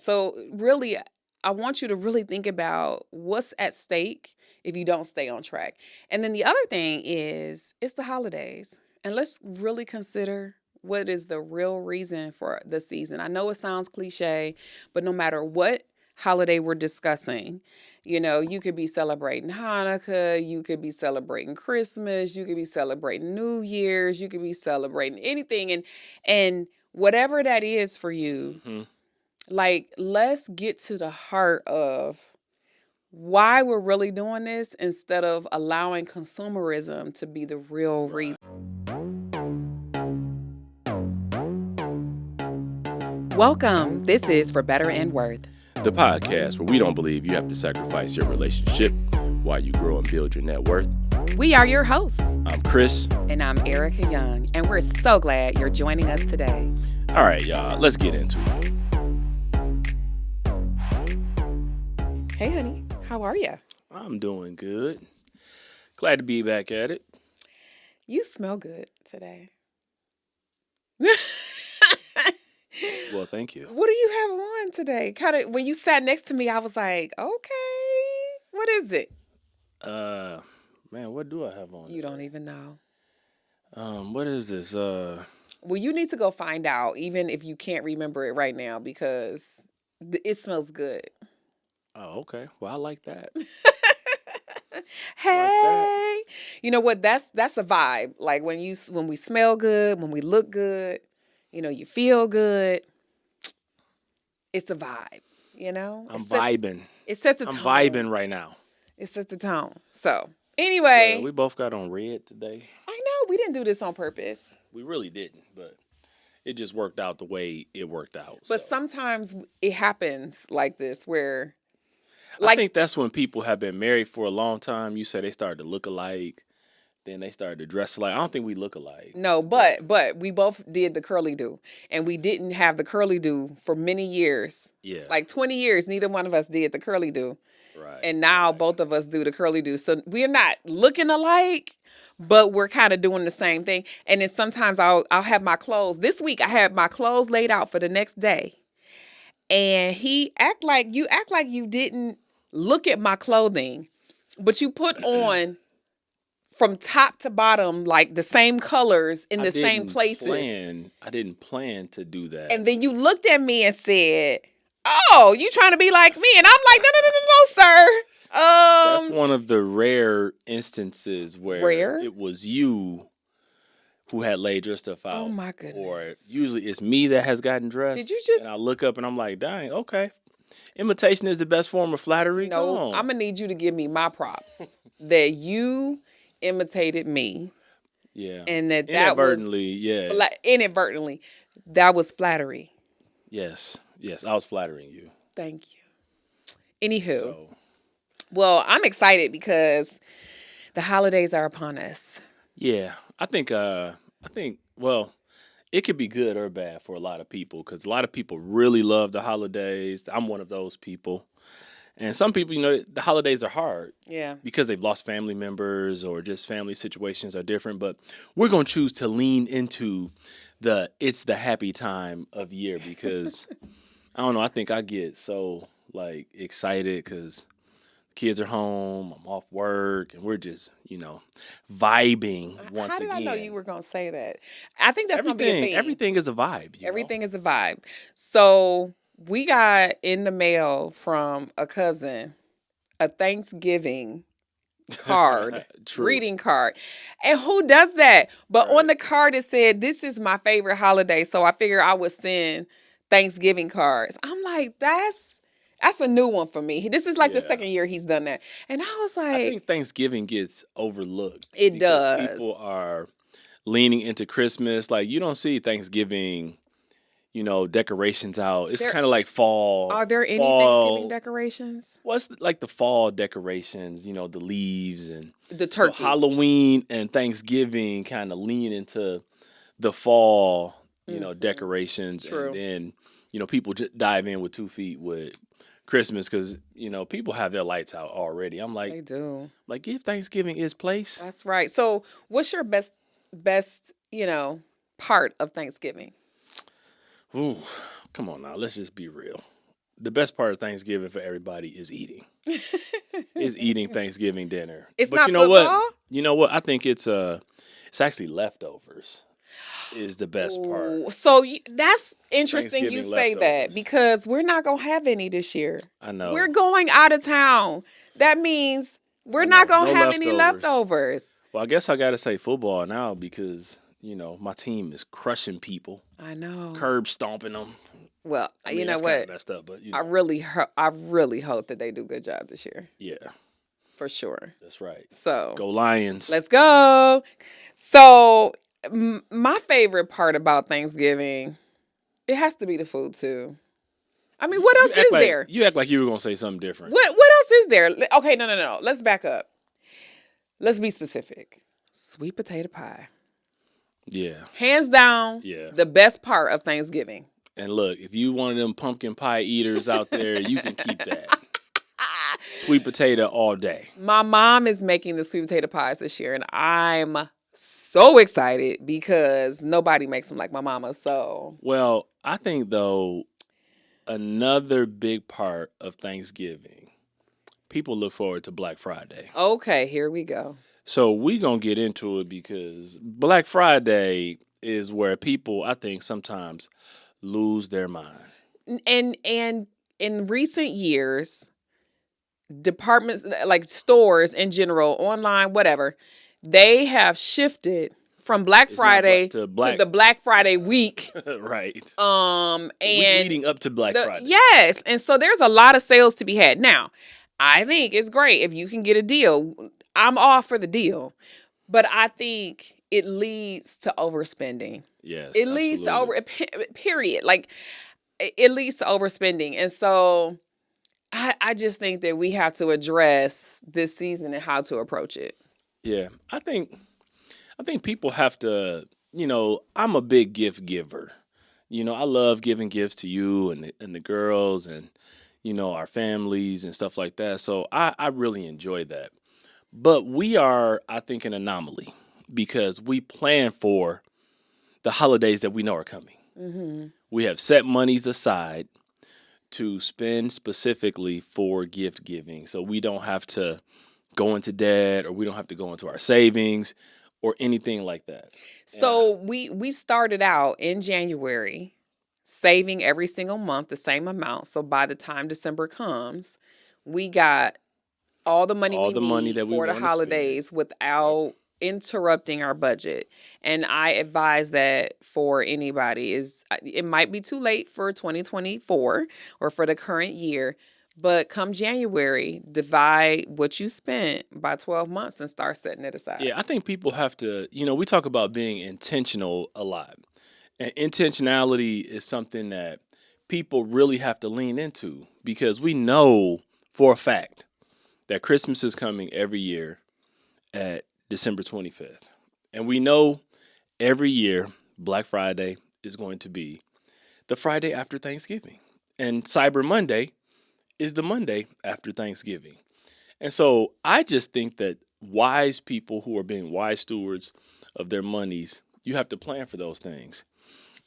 that. So really, I want you to really think about what's at stake if you don't stay on track. And then the other thing is it's the holidays. And let's really consider what is the real reason for the season. I know it sounds cliche, but no matter what holiday we're discussing, you could be celebrating Hanukkah, you could be celebrating Christmas, you could be celebrating New Year's, you could be celebrating anything, and whatever that is for you, like, let's get to the heart of why we're really doing this instead of allowing consumerism to be the real reason. Welcome. This is For Better and Worth, the podcast where we don't believe you have to sacrifice your relationship while you grow and build your net worth. We are your hosts. I'm Chris. And I'm Ericka Young, and we're so glad you're joining us today. All right, y'all, let's get into it. Hey, honey. How are you? I'm doing good. Glad to be back at it. You smell good today. Well, thank you. What do you have on today? Kind of when you sat next to me, I was like, okay, what is it? Man, what do I have on? You don't even know. What is this? Well, you need to go find out, even if you can't remember it right now, because it smells good. Oh, okay. Well, I like that. Hey, you know what? That's a vibe. Like when we smell good, when we look good, you feel good. It's a vibe. I'm vibing. It sets a tone. I'm vibing right now. It sets the tone. So anyway, we both got on red today. I know we didn't do this on purpose. We really didn't, but it just worked out the way it worked out. But sometimes it happens like this where. I think that's when people have been married for a long time. You say they started to look alike, then they started to dress alike. I don't think we look alike. No, but we both did the curly do, and we didn't have the curly do for many years. Yeah, like 20 years. Neither one of us did the curly do. Right. And now both of us do the curly do. So we're not looking alike, but we're kind of doing the same thing. And then sometimes I'll have my clothes. This week I had my clothes laid out for the next day, and he act like you didn't look at my clothing, but you put on from top to bottom like the same colors in the same places. I didn't plan to do that. And then you looked at me and said, "Oh, you trying to be like me?" And I'm like, "No, sir." That's one of the rare instances where it was you who had laid your stuff out. Oh my goodness. Or usually it's me that has gotten dressed. Did you just? And I look up and I'm like, dang, okay. Imitation is the best form of flattery. No, I'm gonna need you to give me my props that you imitated me. Yeah. And that inadvertently, inadvertently, that was flattery. Yes, I was flattering you. Thank you. Anywho, well, I'm excited because the holidays are upon us. Yeah, I think, well, it could be good or bad for a lot of people because a lot of people really love the holidays. I'm one of those people. And some people, the holidays are hard. Yeah. Because they've lost family members or just family situations are different. But we're going to choose to lean into it's the happy time of year because, I don't know, I think I get so, excited because kids are home, I'm off work, and we're just, vibing once again. How did I know you were going to say that? I think that's going to be a thing. Everything is a vibe. Everything is a vibe. So we got in the mail from a cousin a Thanksgiving card, greeting card. And who does that? But on the card it said, "This is my favorite holiday." So I figured I would send Thanksgiving cards. I'm like, that's a new one for me. This is the second year he's done that. And I was like, I think Thanksgiving gets overlooked. It does. People are leaning into Christmas. Like, you don't see Thanksgiving, decorations out. It's kind of like fall. Are there any Thanksgiving decorations? What's the fall decorations, the leaves and the turkey. So Halloween and Thanksgiving kind of lean into the fall, decorations. True. And then, people just dive in with 2 feet with Christmas because, people have their lights out already. I'm like, they do. Like, give Thanksgiving its place. That's right. So what's your best, part of Thanksgiving? Ooh, come on now. Let's just be real. the best part of Thanksgiving for everybody is eating. Is eating Thanksgiving dinner. It's But not you know what? football? You know what? I think it's actually leftovers is the best part. Ooh, so that's interesting you Thanksgiving say that leftovers. because we're not going to have any this year. I We're know. going out of town. That means we're I not know. going No to have any leftovers. leftovers. Well, I guess I got to say football now because, my team is crushing people, I know. curb stomping them. Well, I you mean, know that's kind of what? messed up, but I really hope that they do a good job this year. yeah, For sure. that's right. So, Go Lions. let's go. So, my favorite part about Thanksgiving, it has to be the food too. I mean, what else is there? You act like you were gonna say something different. What else is there? Okay, no. Let's back up. Let's be specific. Sweet potato pie. Yeah, Hands down, yeah. the best part of Thanksgiving. And look, if you one of them pumpkin pie eaters out there, you can keep that. Sweet potato all day. My mom is making the sweet potato pies this year, and I'm so excited because nobody makes them like my mama. So, Well, I think though another big part of Thanksgiving, people look forward to Black Friday. okay, here we go. So we gonna get into it because Black Friday is where people, I think, sometimes lose their mind. And in recent years, departments like stores in general, online, whatever, they have shifted from Black It's not Friday to to the Black Friday week. right. And Week leading up to Black Friday. yes, and so there's a lot of sales to be had. Now, I think it's great if you can get a deal. I'm all for the deal, but I think it leads to overspending. Yes. It leads to absolutely. period. Like it leads to overspending, and so I just think that we have to address this season and how to approach it. Yeah. I think people have to, I'm a big gift giver. I love giving gifts to you and the girls and our families and stuff like that. So I really enjoy that. But we are, I think, an anomaly because we plan for the holidays that we know are coming. Mm-hmm. We have set monies aside to spend specifically for gift giving. So we don't have to go into debt or we don't have to go into our savings or anything like that. So we started out in January saving every single month the same amount. So by the time December comes, we got all the money All we the money need that we for the want to spend. holidays without interrupting our budget. And I advise that for anybody is it might be too late for 2024 or for the current year, but come January, divide what you spent by 12 months and start setting it aside. Yeah, I think people have to, we talk about being intentional a lot. And intentionality is something that people really have to lean into because we know for a fact that Christmas is coming every year at December 25th. And we know every year Black Friday is going to be the Friday after Thanksgiving. And Cyber Monday is the Monday after Thanksgiving. And so I just think that wise people who are being wise stewards of their monies, you have to plan for those things.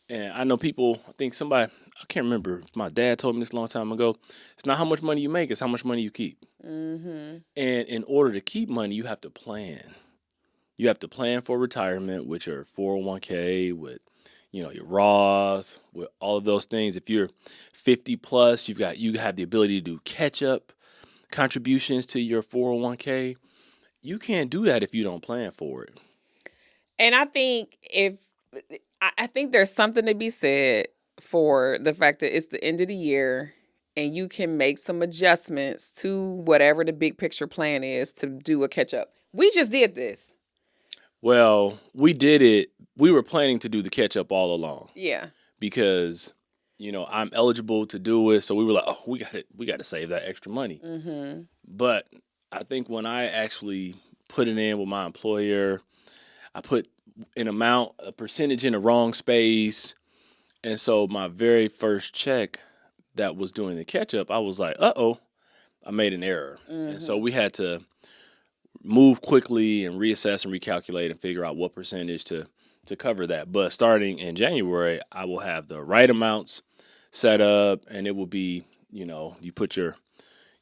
And I know people, I think somebody, I can't remember if my dad told me this a long time ago. It's not how much money you make, it's how much money you keep. Mm-hmm. And in order to keep money, you have to plan. You have to plan for retirement with your 401k, with your Roth, with all of those things. If you're 50 plus, you have the ability to do catch up contributions to your 401k. You can't do that if you don't plan for it. And I think I think there's something to be said for the fact that it's the end of the year and you can make some adjustments to whatever the big picture plan is to do a catch up. We just did this. Well, we did it. We were planning to do the catch up all along Yeah. because I'm eligible to do it. So we were like, oh, we got to save that extra money. Mm-hmm. But I think when I actually put it in with my employer, I put a percentage in the wrong space. And so my very first check that was doing the catch up, I was like, uh-oh, I made an error. Mm-hmm. And so we had to move quickly and reassess and recalculate and figure out what percentage to cover that. But starting in January, I will have the right amounts set up and it will be, you put your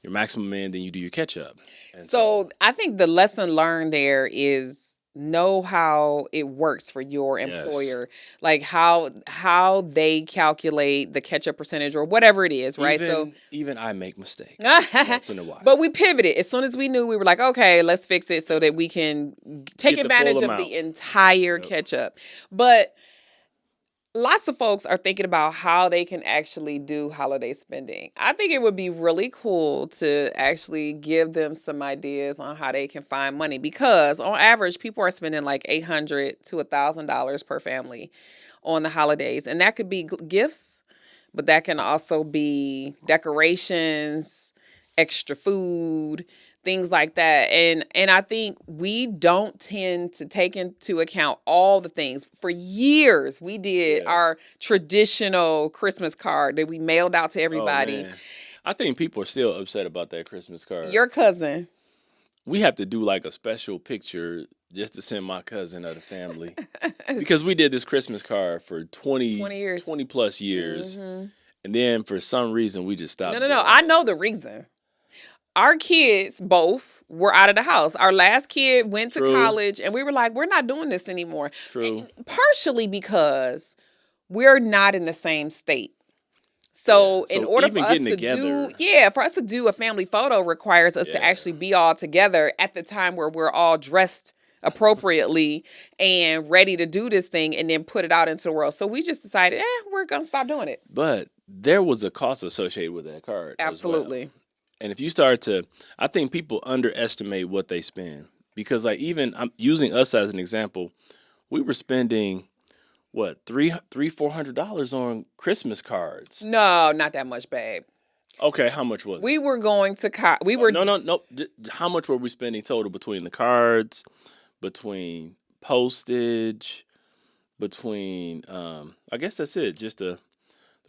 maximum in, then you do your catch up. And So I think the lesson learned there is know how it works for your yes, employer, like how they calculate the catch up percentage or whatever it is, right? So even I make mistakes once in a while. but we pivoted as soon as we knew. We were like, okay, let's fix it so that we can take Get the full advantage of amount. the entire Yep. catch up. But lots of folks are thinking about how they can actually do holiday spending. I think it would be really cool to actually give them some ideas on how they can find money, because on average, people are spending like $800 to $1,000 per family on the holidays. And that could be gifts, but that can also be decorations, extra food, things like that. And I think we don't tend to take into account all the things. For years, we did Yeah. our traditional Christmas card that we mailed out to Oh everybody. man, I think people are still upset about that Christmas card. Your cousin. We have to do like a special picture just to send my cousin of the family because we did this Christmas card for 20 years. 20 plus years. Mm-hmm. And then for some reason we just stopped. No. I know the reason. Our kids both were out of the house. Our last kid went to True. college, and we were like, we're not doing this anymore. True. Partially because we're not in the same state. So Yeah. in So order even for us getting to together- for us to do a family photo requires us to Yeah. actually be all together at the time where we're all dressed appropriately and ready to do this thing and then put it out into the world. So we just decided, we're going to stop doing it. But there was a cost associated with that card. Absolutely. As well. And if you start to, I think people underestimate what they spend, because like even I'm using us as an example, we were spending what $400 on Christmas cards. No, not that much, babe. Okay, how much was it? We were going to No. How much were we spending total between the cards, between postage, between I guess that's it. Just the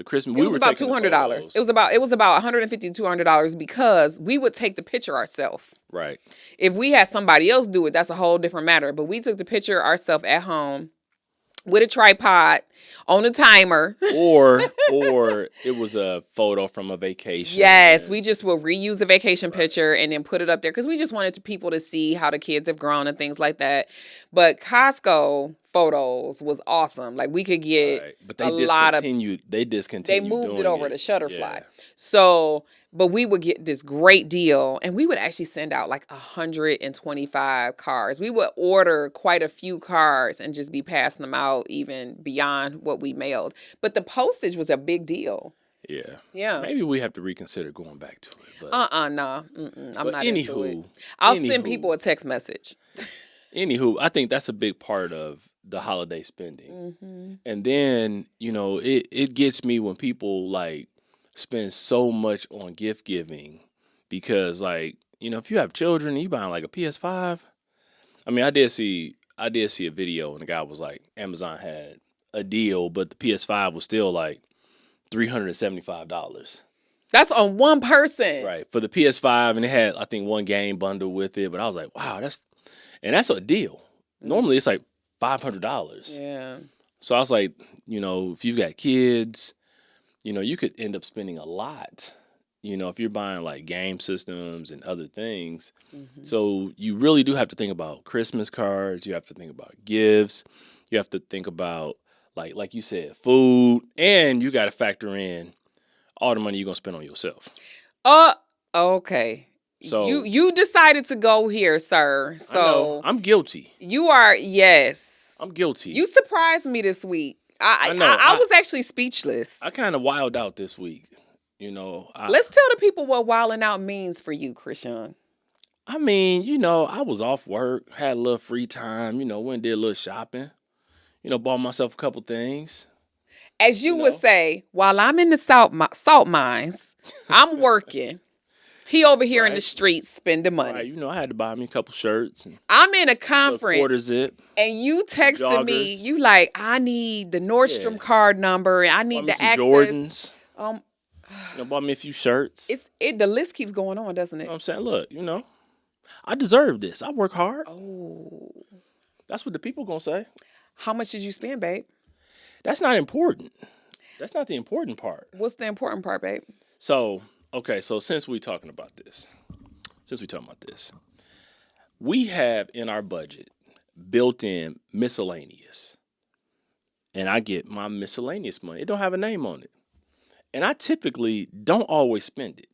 Christmas. It was about $200. It was about $150 to $200 because we would take the picture ourselves. Right. If we had somebody else do it, that's a whole different matter. But we took the picture ourselves at home with a tripod on a timer. Or it was a photo from a vacation. Yes, we just will reuse a vacation picture and then put it up there because we just wanted people to see how the kids have grown and things like that. But Costco photos was awesome. Like we could get but they discontinued. They moved it over to Shutterfly. Yeah. So, but we would get this great deal, and we would actually send out like 125 cards. We would order quite a few cards and just be passing them out even beyond what we mailed. But the postage was a big deal. Yeah. Yeah. Maybe we have to reconsider going back to it. But Nah. I'm not into it. anywho, I'll send people a text message. Anywho, I think that's a big part of the holiday spending. Mm-hmm. And then, it gets me when people like spend so much on gift giving, because like, if you have children and you buying like a PS5, I mean, I did see a video and the guy was like, Amazon had a deal, but the PS5 was still like $375. That's on one person. Right. For the PS5, and it had, I think, one game bundle with it, but I was like, wow, that's a deal. Normally it's like $500. Yeah. So I was like, if you've got kids, you could end up spending a lot, if you're buying like game systems and other things. Mm-hmm. So you really do have to think about Christmas cards. You have to think about gifts. You have to think about, like you said, food. And you got to factor in all the money you're going to spend on yourself. Okay. So you decided to go here, sir. So I know, I'm guilty. You are, yes. I'm guilty. You surprised me this week. I know. I was actually speechless. I kind of wilded out this week. Let's tell the people what wilding out means for you, Christian. I mean, I was off work, had a little free time, went and did a little shopping, bought myself a couple things. As you would say, while I'm in the salt mines, I'm working. He over here in the streets spending money. Right, I had to buy me a couple shirts. And I'm in a conference. Quarter zip. And you texted me, joggers. you like, I need the Nordstrom card number and I need the access. Jordans. Bought me a few shirts. The list keeps going on, doesn't it? I'm saying, look, I deserve this. I work hard. Oh. That's what the people gonna say. How much did you spend, babe? That's not important. That's not the important part. What's the important part, babe? So, okay, so since we're talking about this, we have in our budget built in miscellaneous. And I get my miscellaneous money. It don't have a name on it. And I typically don't always spend it.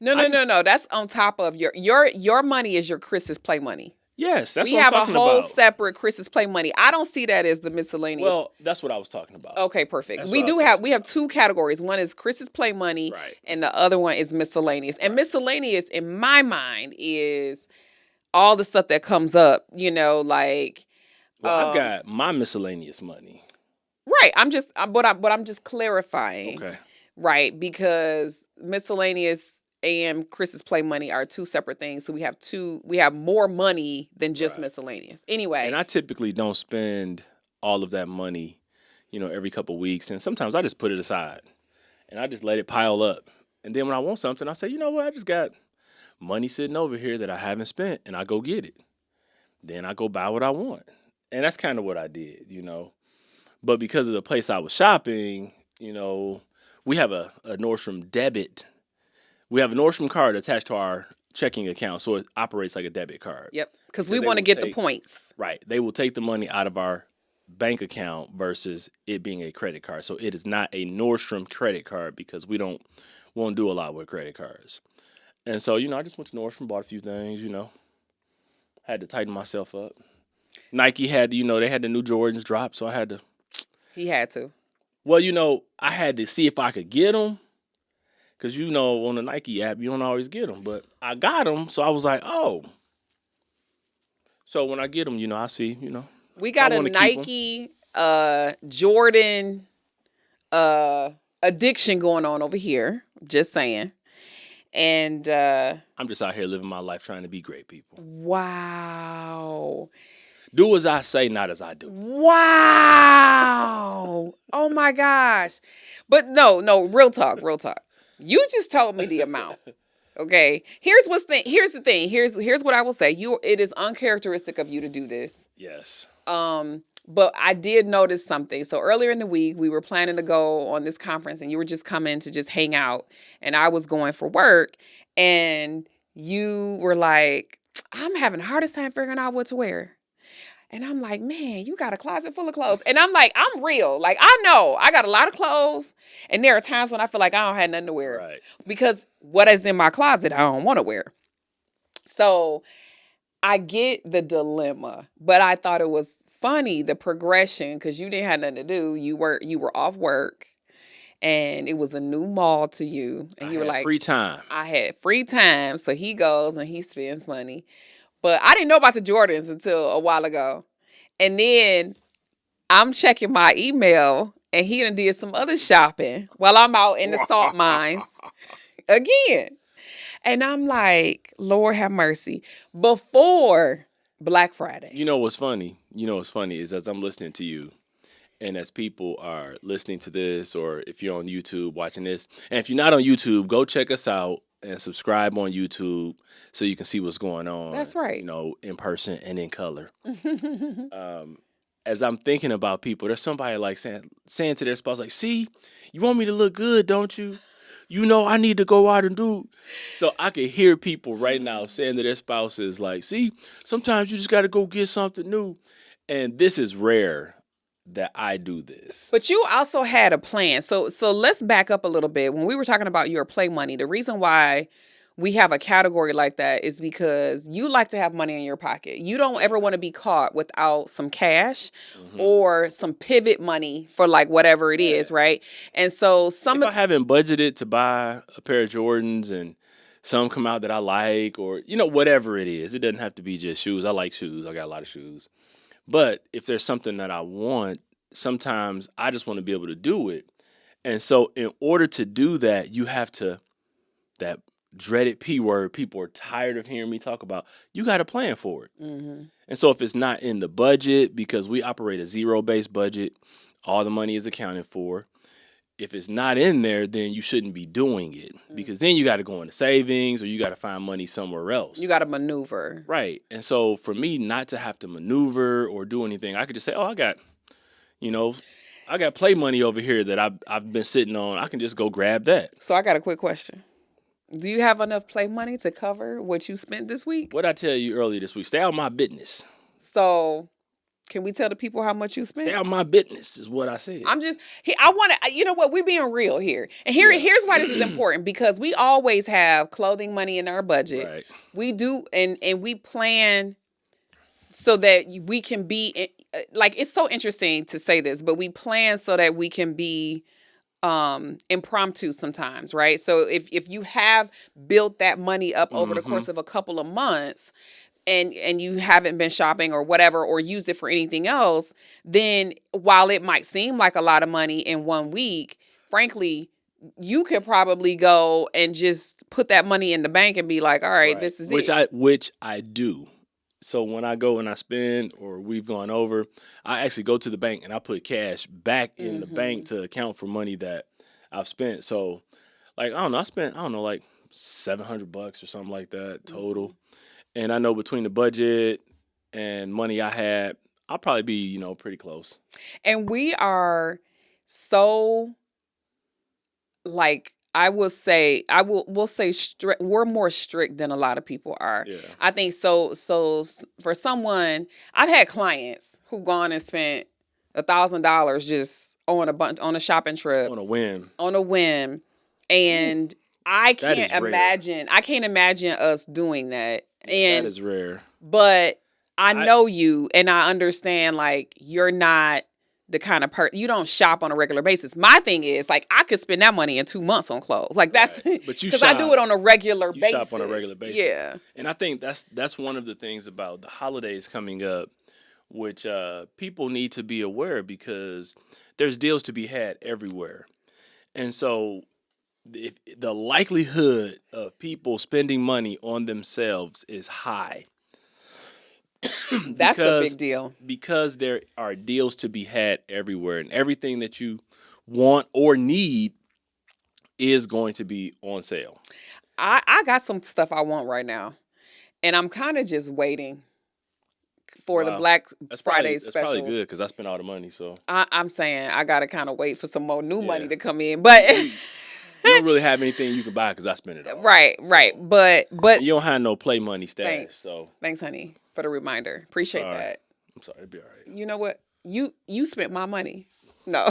No. That's on top of your money is your Chris's play money. Yes, that's We what I'm have a talking whole about. separate Chris's play money. I don't see that as the miscellaneous. Well, that's what I was talking about. Okay, perfect. That's We what I was do have talking we have two categories. One is Chris's play money, Right. and the other one is miscellaneous. And miscellaneous, in my mind, is all the stuff that comes up. Like Well, I've got my miscellaneous money. right. I'm just clarifying. Okay. Right, because miscellaneous and Chris's play money are two separate things. So we have more money than just Right. miscellaneous. Anyway. And I typically don't spend all of that money, every couple of weeks. And sometimes I just put it aside and I just let it pile up. And then when I want something, I say, you know what? I just got money sitting over here that I haven't spent, and I go get it. Then I go buy what I want. And that's kind of what I did. But because of the place I was shopping, we have a Nordstrom debit. We have a Nordstrom card attached to our checking account, so it operates like a debit card. Yep, because we want to get the points. Right. They will take the money out of our bank account versus it being a credit card. So it is not a Nordstrom credit card because we won't do a lot with credit cards. And so, I just went to Nordstrom, bought a few things, had to tighten myself up. Nike had, they had the new Jordans drop, so I had to. He had to. Well, I had to see if I could get them. Because, on the Nike app, you don't always get them. But I got them, so I was like, oh. So when I get them, I see, We got a Nike, Jordan addiction going on over here. Just saying. And I'm just out here living my life trying to be great, people. Wow. Do as I say, not as I do. Wow. Oh my gosh. But no, real talk. You just told me the amount. Okay. Here's the thing. Here's what I will say. It is uncharacteristic of you to do this. Yes. But I did notice something. So earlier in the week, we were planning to go on this conference and you were just coming to just hang out. And I was going for work. And you were like, I'm having the hardest time figuring out what to wear. And I'm like, man, you got a closet full of clothes. And I'm like, I'm real. Like, I know I got a lot of clothes. And there are times when I feel like I don't have nothing to wear. Right. Because what is in my closet, I don't want to wear. So I get the dilemma. But I thought it was funny, the progression, because you didn't have nothing to do. You were off work. And it was a new mall to you. And you were like, free time. I had free time. So he goes and he spends money. But I didn't know about the Jordans until a while ago. And then I'm checking my email and he done did some other shopping while I'm out in the salt mines again. And I'm like, Lord have mercy. Before Black Friday. You know what's funny? Is as I'm listening to you and as people are listening to this, or if you're on YouTube watching this, and if you're not on YouTube, go check us out and subscribe on YouTube so you can see what's going on. That's right. In person and in color. As I'm thinking about people, there's somebody like saying to their spouse, like, see, you want me to look good, don't you? I need to go out and do. So I can hear people right now saying to their spouses, like, see, sometimes you just got to go get something new. And this is rare that I do this. But you also had a plan. So let's back up a little bit. When we were talking about your play money, the reason why we have a category like that is because you like to have money in your pocket. You don't ever want to be caught without some cash or some pivot money for like whatever it is, right? And so if I haven't budgeted to buy a pair of Jordans and some come out that I like, or whatever it is, it doesn't have to be just shoes. I like shoes. I got a lot of shoes. But if there's something that I want, sometimes I just want to be able to do it. And so in order to do that, you have to, that dreaded P word people are tired of hearing me talk about, you got to plan for it. Mm-hmm. And so if it's not in the budget, because we operate a zero-based budget, all the money is accounted for. If it's not in there, then you shouldn't be doing it, because then you got to go into savings or you got to find money somewhere else. You got to maneuver. Right. And so for me not to have to maneuver or do anything, I could just say, oh, I got, I got play money over here that I've been sitting on. I can just go grab that. So I got a quick question. Do you have enough play money to cover what you spent this week? What I tell you earlier this week, stay out of my business. So can we tell the people how much you spent? Stay out of my business is what I said. I want to, you know what, we're being real here. And here's why this is important, because we always have clothing money in our budget. Right. We do, and we plan so that we can be, like, it's so interesting to say this, but we plan so that we can be impromptu sometimes, right? So if you have built that money up over the course of a couple of months, and you haven't been shopping or whatever, or used it for anything else, then while it might seem like a lot of money in 1 week, frankly, you could probably go and just put that money in the bank and be like, all right. This is it. Which I do. So when I go and I spend, or we've gone over, I actually go to the bank and I put cash back in the bank to account for money that I've spent. So, like, I don't know, like $700 or something like that total. And I know between the budget and money I had, I'll probably be, pretty close. And we are so, like, we'll say we're more strict than a lot of people are. Yeah. I think so for someone, I've had clients who gone and spent $1,000 just on a shopping trip On a whim. And I can't is rare. imagine us doing that. And that is rare. But I know you, and I understand, like, you're not the kind of person, you don't shop on a regular basis. My thing is, like, I could spend that money in 2 months on clothes. Like, that's because I do it on a regular basis. You shop on a regular basis. Yeah. And I think that's one of the things about the holidays coming up, which people need to be aware, because there's deals to be had everywhere. And so if the likelihood of people spending money on themselves is high. That's a big deal. Because there are deals to be had everywhere, and everything that you want or need is going to be on sale. I got some stuff I want right now, and I'm kind of just waiting for the Black Friday special. That's probably good, because I spent all the money. So I'm saying I got to kind of wait for some more new money to come in, but you don't really have anything you can buy because I spent it all. Right. But and you don't have no play money stash. Thanks, honey, for the reminder. Appreciate that. I'm sorry, it'll be all right. You know what? You spent my money. No.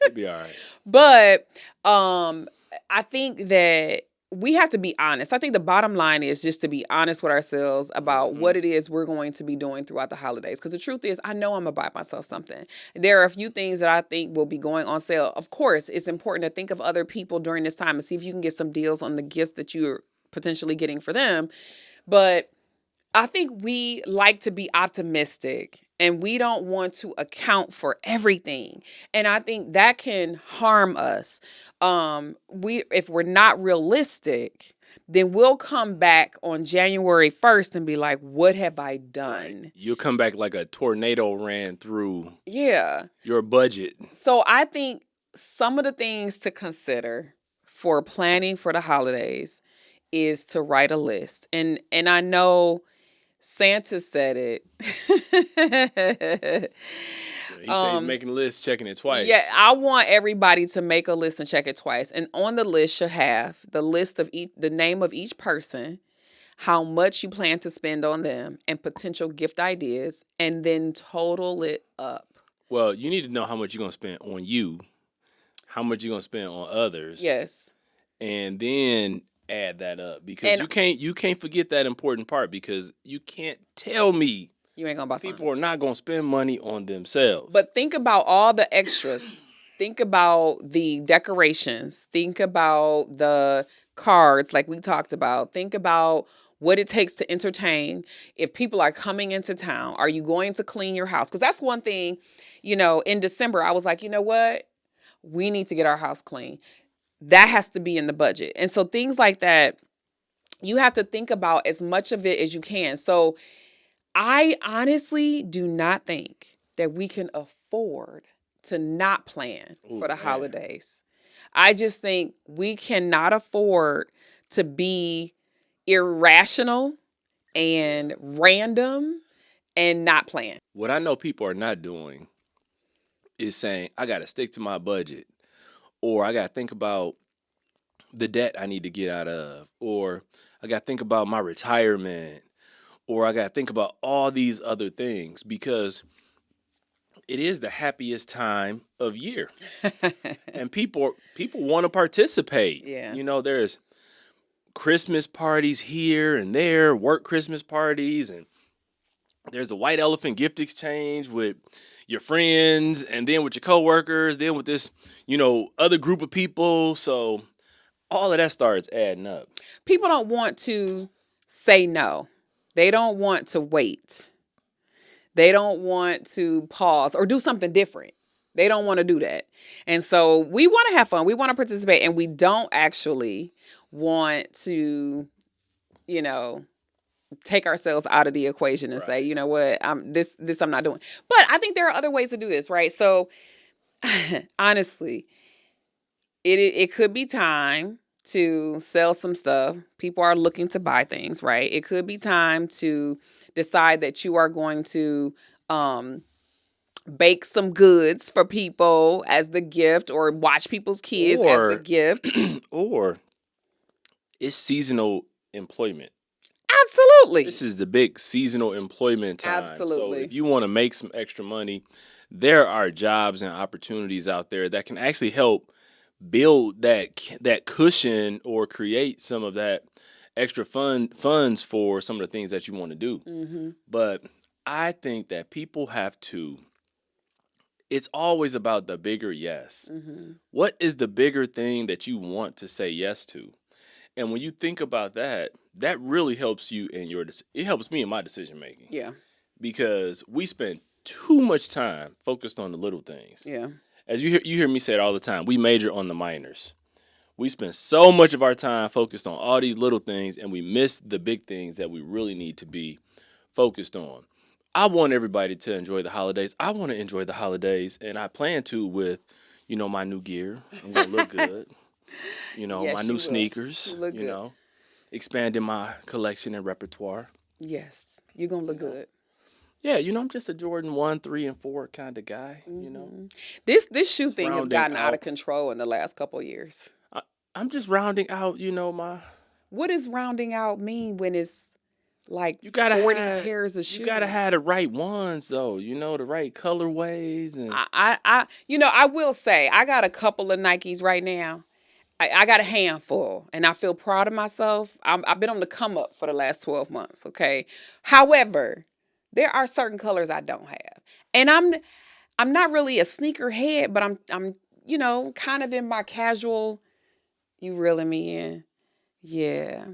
It'll be all right. But I think that we have to be honest. I think the bottom line is just to be honest with ourselves about what it is we're going to be doing throughout the holidays. Because the truth is, I know I'm going to buy myself something. There are a few things that I think will be going on sale. Of course, it's important to think of other people during this time and see if you can get some deals on the gifts that you're potentially getting for them. But I think we like to be optimistic, and we don't want to account for everything. And I think that can harm us. If we're not realistic, then we'll come back on January 1st and be like, what have I done? Right. You'll come back like a tornado ran through your budget. So I think some of the things to consider for planning for the holidays is to write a list. And I know Santa said it. He said he's making a list, checking it twice. Yeah, I want everybody to make a list and check it twice. And on the list should have the list of the name of each person, how much you plan to spend on them, and potential gift ideas, and then total it up. Well, you need to know how much you're going to spend on you, how much you're going to spend on others. Yes. And then add that up, because you can't forget that important part, because you can't tell me you ain't gonna buy something. People are not gonna spend money on themselves. But think about all the extras. Think about the decorations. Think about the cards, like we talked about. Think about what it takes to entertain. If people are coming into town, are you going to clean your house? Because that's one thing, in December, I was like, you know what? We need to get our house clean. That has to be in the budget. And so things like that, you have to think about as much of it as you can. So I honestly do not think that we can afford to not plan for the holidays. I just think we cannot afford to be irrational and random and not plan. What I know people are not doing is saying, I got to stick to my budget, or I got to think about the debt I need to get out of, or I got to think about my retirement, or I got to think about all these other things, because it is the happiest time of year, and people want to participate. Yeah. There's Christmas parties here and there, work Christmas parties, and there's a white elephant gift exchange with your friends, and then with your coworkers, then with this, other group of people. So all of that starts adding up. People don't want to say no. They don't want to wait. They don't want to pause or do something different. They don't want to do that. And so we want to have fun. We want to participate, and we don't actually want to, take ourselves out of the equation and say, Right. you know what, this I'm not doing. But I think there are other ways to do this, right? So honestly, it could be time to sell some stuff. People are looking to buy things, right? It could be time to decide that you are going to bake some goods for people as the gift, or watch people's kids as the Or gift. or it's seasonal employment. Absolutely. This is the big seasonal employment time. Absolutely. So if you want to make some extra money, there are jobs and opportunities out there that can actually help build that cushion, or create some of that extra funds for some of the things that you want to do. Mm-hmm. But I think that people have to. It's always about the bigger yes. Mm-hmm. What is the bigger thing that you want to say yes to? And when you think about that, that really helps you in it helps me in my decision making. Yeah. Because we spend too much time focused on the little things. Yeah. As you hear me say it all the time, we major on the minors. We spend so much of our time focused on all these little things, and we miss the big things that we really need to be focused on. I want everybody to enjoy the holidays. I want to enjoy the holidays, and I plan to with, my new gear. I'm going to look good. Yes, my you new will. sneakers, You look good. Expanding my collection and repertoire. Yes. You're going to look good. Yeah, I'm just a Jordan 1, 3, and 4 kind of guy, This shoe thing has rounding gotten out of out. control in the last couple of years. I'm just rounding out, my. What does rounding out mean when it's like You gotta 40 have pairs of shoes? you gotta have the right ones though, the right colorways and I will say I got a couple of Nikes right now. I got a handful, and I feel proud of myself. I've been on the come up for the last 12 months. Okay, however, there are certain colors I don't have, and I'm not really a sneaker head, but I'm kind of in my casual. You reeling me in? Yeah.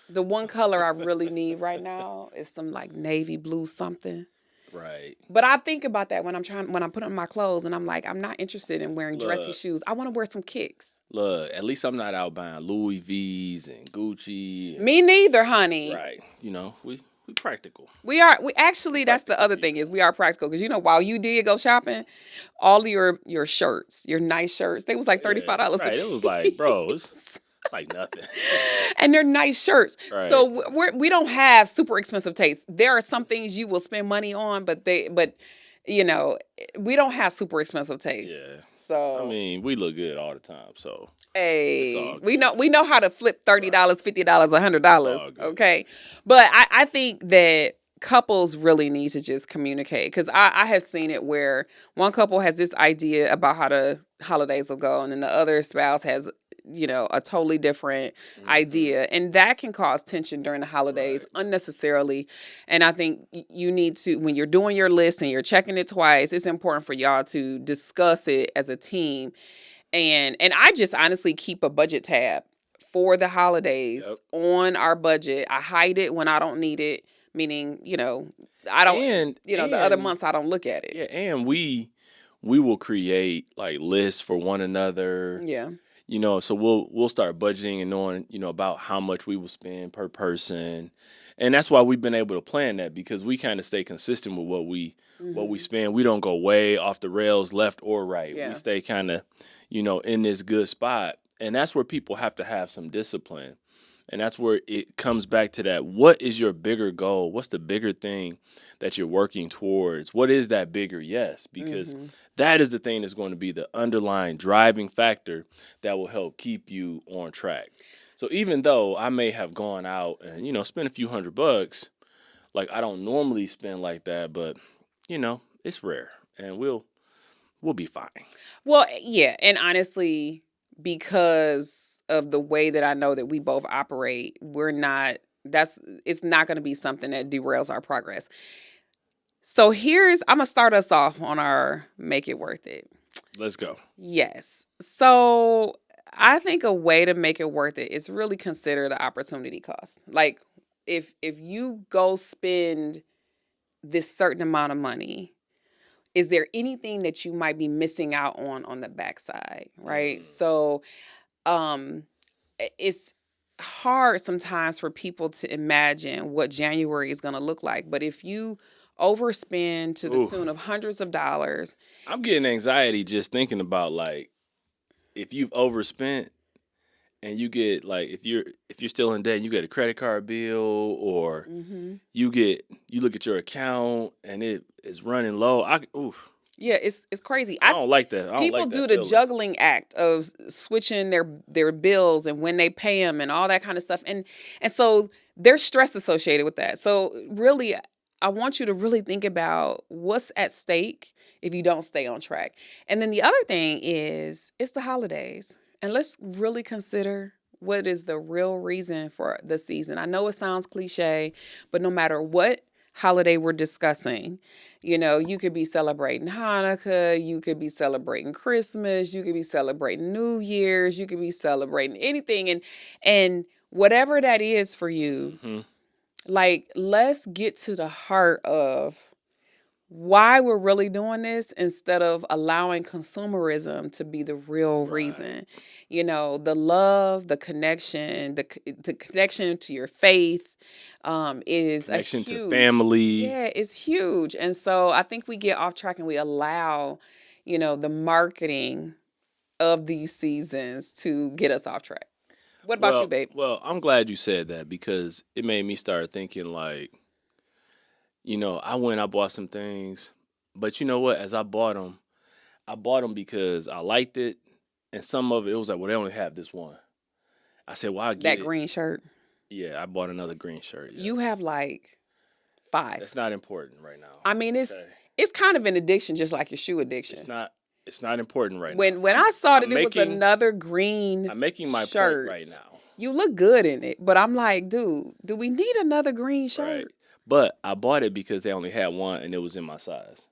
The one color I really need right now is some like navy blue something. right. But I think about that when I'm putting on my clothes, and I'm like, I'm not interested in wearing dressy Look, shoes. I want to wear some kicks. look. At least I'm not out buying Louis V's and Gucci. Me neither, honey. Right. We practical. We actually, that's the other thing, is we are practical, because while you did go shopping, all of your shirts, your nice shirts, they was like $35 Right. It was like, bro, it's like nothing. and they're nice shirts. Right. So we don't have super expensive tastes. There are some things you will spend money on, but we don't have super expensive tastes. Yeah. So I mean, we look good all the time, so hey, all we good. know how to flip $30, $50, $100. all good. Okay, but I think that couples really need to just communicate, because I have seen it where one couple has this idea about how the holidays will go, and then the other spouse has a totally different idea, and that can cause tension during the holidays unnecessarily. And I think you need to, when you're doing your list and you're checking it twice, it's important for y'all to discuss it as a team. And I just honestly keep a budget tab for the holidays on our budget. I hide it when I don't need it, meaning, I don't, And the other months I don't look at it. Yeah, and we will create like lists for one another. Yeah. So we'll start budgeting and knowing, about how much we will spend per person. And that's why we've been able to plan that, because we kind of stay consistent with what we spend. We don't go way off the rails, left or right. Yeah. We stay kind of, in this good spot. And that's where people have to have some discipline. And that's where it comes back to that. What is your bigger goal? What's the bigger thing that you're working towards? What is that bigger yes? Because Mm-hmm. that is the thing that's going to be the underlying driving factor that will help keep you on track. So even though I may have gone out and, spent a few $100, like I don't normally spend like that, but it's rare and we'll be fine. Well, yeah, and honestly, because of the way that I know that we both operate, we're not that's it's not going to be something that derails our progress. So I'm going to start us off on our make it worth it. Let's go. Yes. So I think a way to make it worth it is really consider the opportunity cost. Like if you go spend this certain amount of money, is there anything that you might be missing out on the backside, right? Mm. So um it's hard sometimes for people to imagine what January is going to look like, but if you overspend to the Ooh, tune of hundreds of dollars. I'm getting anxiety just thinking about like if you've overspent and you get like if you're still in debt, you get a credit card bill or Mhm. you look at your account and it is running low. Yeah, it's crazy. I don't like that. I don't People like do that the feeling. juggling act of switching their bills and when they pay them and all that kind of stuff, and so there's stress associated with that. So really, I want you to really think about what's at stake if you don't stay on track. And then the other thing is it's the holidays, and let's really consider what is the real reason for the season. I know it sounds cliche, but no matter what holiday we're discussing, you could be celebrating Hanukkah, you could be celebrating Christmas, you could be celebrating New Year's, you could be celebrating anything, and whatever that is for you, Hmm. like let's get to the heart of why we're really doing this instead of allowing consumerism to be the real Right. reason. The love, the connection, the connection to your faith is a Connection to huge, family. yeah, it's huge. And so I think we get off track and we allow, the marketing of these seasons to get us off track. What about you, Well, babe? well, I'm glad you said that because it made me start thinking like, I bought some things, but you know what? As I bought them because I liked it, and some of it was like, well, they only have this one. I said, well, I'll get That it. green shirt. Yeah, I bought another green shirt. You Yes, have like five. that's not important right now. I mean, Okay, it's kind of an addiction, just like your shoe it's addiction. not. It's not important right now. When I saw that I'm it was making. another green I'm making my point shirt, right now. you look good in it. But I'm like, dude, do we need another green Right, shirt? but I bought it because they only had one and it was in my size.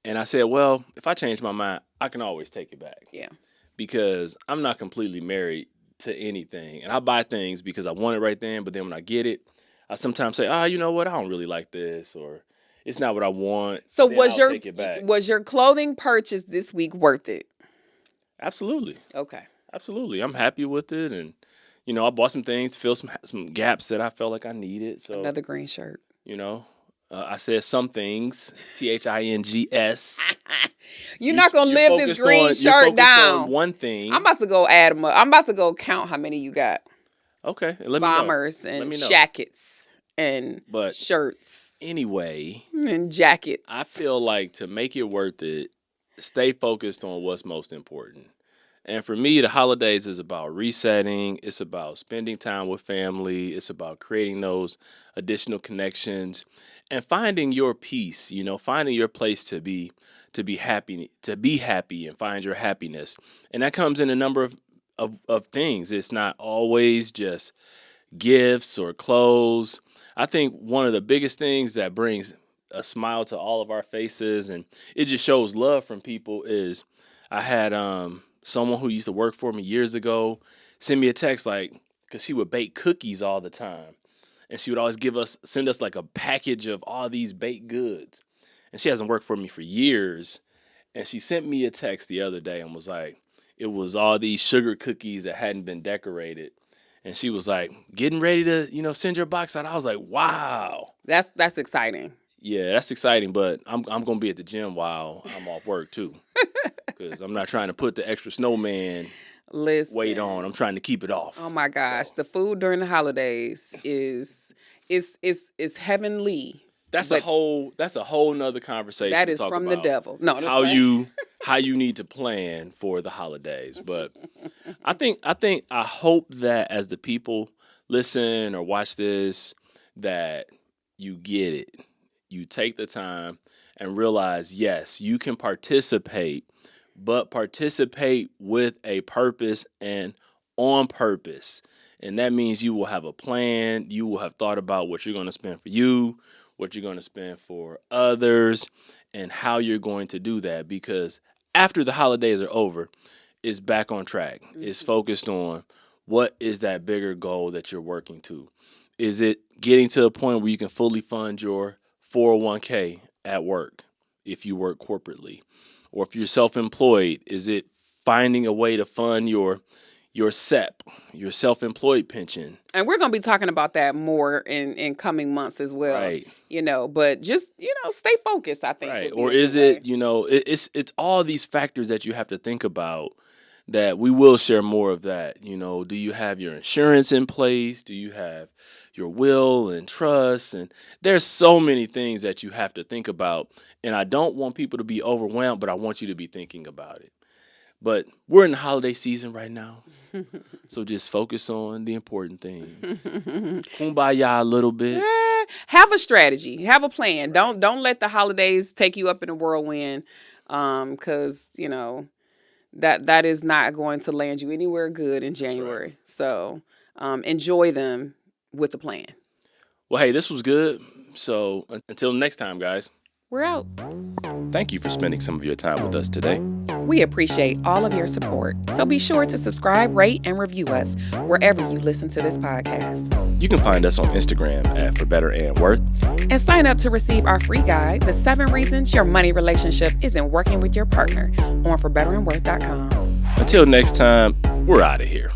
And I said, well, if I change my mind, I can always take it back Yeah. because I'm not completely married to anything. And I buy things because I want it right then, but then when I get it, I sometimes say, you know what? I don't really like this or it's not what I want. So Then I'll take it back. was your clothing purchase this week worth it? Absolutely. Okay. Absolutely. I'm happy with it. And, I bought some things to fill some gaps that I felt like I needed. So, Another green shirt. you know, I said some things, THINGS. You're not gonna live this green You're shirt focused on down. one I'm thing. about to go add them up. I'm about to go count how many you got. Okay, let me know. Bombers Let and me know. jackets and But shirts anyway, and I jackets. feel like to make it worth it, stay focused on what's most important. And for me, the holidays is about resetting. It's about spending time with family. It's about creating those additional connections and finding your peace, finding your place to be happy and find your happiness. And that comes in a number of things. It's not always just gifts or clothes. I think one of the biggest things that brings a smile to all of our faces and it just shows love from people is I had someone who used to work for me years ago send me a text like because she would bake cookies all the time and she would always send us like a package of all these baked goods and she hasn't worked for me for years and she sent me a text the other day and was like it was all these sugar cookies that hadn't been decorated and she was like, getting ready to, send your box out. I was like, wow. That's exciting. Yeah, that's exciting, but I'm gonna be at the gym while I'm off work too. Because I'm not trying to put the extra snowman weight on. I'm Listen. trying to keep it off. Oh my gosh, So the food during the holidays is heavenly, that's a but whole nother conversation that to is talk from the about devil. No, that's how fine. you need to plan for the holidays. But I hope that as the people listen or watch this, that you get it. You take the time and realize, yes, you can participate, but participate with a purpose and on purpose. And that means you will have a plan. You will have thought about what you're going to spend for you, what you're going to spend for others, and how you're going to do that. Because after the holidays are over, it's back on track. It's Mhm. focused on what is that bigger goal that you're working to. Is it getting to a point where you can fully fund your 401k at work if you work corporately? Or if you're self-employed, is it finding a way to fund your SEP, your self-employed pension? And we're going to be talking about that more in coming months as well, Right. but just, stay focused, I think Right. would be Or a good is way. it, it's all these factors that you have to think about that we will share more of that. Do you have your insurance in place? Do you have your will and trust? And there's so many things that you have to think about. And I don't want people to be overwhelmed, but I want you to be thinking about it. But we're in the holiday season right now. So just focus on the important things. Kumbaya a little bit. Have a strategy, have a plan. Don't let the holidays take you up in a whirlwind, because that is not going to land you anywhere good in That's right. January. So enjoy them with a plan. Well, hey, this was good. So until next time, guys, We're out. thank you for spending some of your time with us today. We appreciate all of your support. So be sure to subscribe, rate, and review us wherever you listen to this podcast. You can find us on Instagram at For Better and Worth. And sign up to receive our free guide, The 7 Reasons Your Money Relationship Isn't Working with Your Partner, on forbetterandworth.com. Until next time, we're out of here.